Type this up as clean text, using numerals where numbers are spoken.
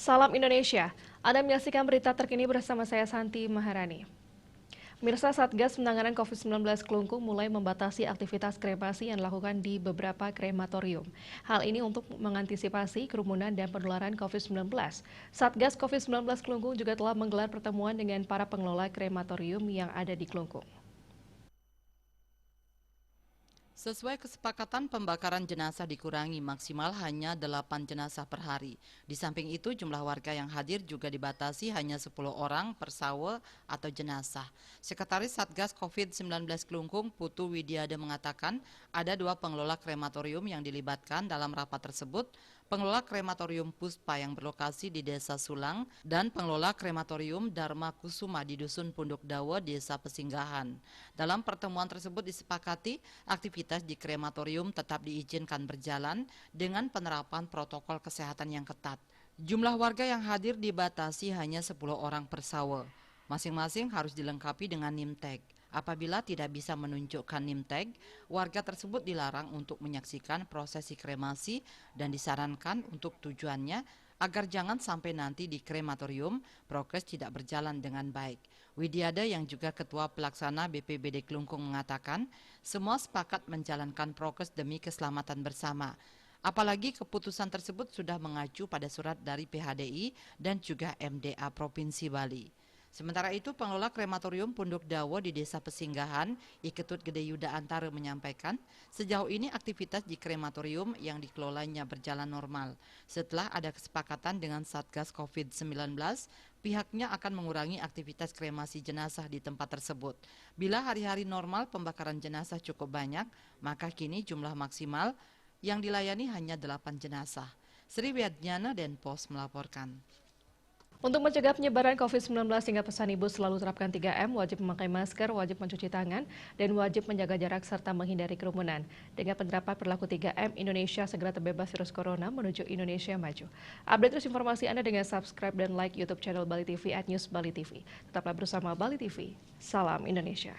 Salam Indonesia, Anda menyaksikan berita terkini bersama saya Santi Maharani. Pemirsa, Satgas Penanganan COVID-19 Kelungkung mulai membatasi aktivitas kremasi yang dilakukan di beberapa krematorium. Hal ini untuk mengantisipasi kerumunan dan penularan COVID-19. Satgas COVID-19 Kelungkung juga telah menggelar pertemuan dengan para pengelola krematorium yang ada di Kelungkung. Sesuai kesepakatan, pembakaran jenazah dikurangi maksimal hanya 8 jenazah per hari. Di samping itu, jumlah warga yang hadir juga dibatasi hanya 10 orang per sawe atau jenazah. Sekretaris Satgas COVID-19 Kelungkung, Putu Widiada mengatakan, ada 2 pengelola krematorium yang dilibatkan dalam rapat tersebut, pengelola krematorium Puspa yang berlokasi di Desa Sulang, dan pengelola krematorium Dharma Kusuma di Dusun Punduk Dawa, Desa Pesinggahan. Dalam pertemuan tersebut disepakati, aktivitas di krematorium tetap diizinkan berjalan dengan penerapan protokol kesehatan yang ketat. Jumlah warga yang hadir dibatasi hanya 10 orang per sawe. Masing-masing harus dilengkapi dengan name tag. Apabila tidak bisa menunjukkan name tag, warga tersebut dilarang untuk menyaksikan prosesi kremasi dan disarankan untuk tujuannya agar jangan sampai nanti di krematorium prokes tidak berjalan dengan baik. Widiada yang juga Ketua Pelaksana BPBD Kelungkung mengatakan, semua sepakat menjalankan prokes demi keselamatan bersama. Apalagi keputusan tersebut sudah mengacu pada surat dari PHDI dan juga MDA Provinsi Bali. Sementara itu, pengelola krematorium Punduk Dawo di Desa Pesinggahan, Iketut Gede Yuda Antara menyampaikan, sejauh ini aktivitas di krematorium yang dikelolanya berjalan normal. Setelah ada kesepakatan dengan Satgas COVID-19, pihaknya akan mengurangi aktivitas kremasi jenazah di tempat tersebut. Bila hari-hari normal pembakaran jenazah cukup banyak, maka kini jumlah maksimal yang dilayani hanya 8 jenazah. Sri Wiadnyana Denpos melaporkan. Untuk mencegah penyebaran COVID-19 hingga pesan ibu selalu terapkan 3M, wajib memakai masker, wajib mencuci tangan, dan wajib menjaga jarak serta menghindari kerumunan. Dengan penerapan perilaku 3M, Indonesia segera terbebas virus corona menuju Indonesia maju. Update terus informasi Anda dengan subscribe dan like YouTube channel Bali TV @newsbali TV. Tetaplah bersama Bali TV. Salam Indonesia.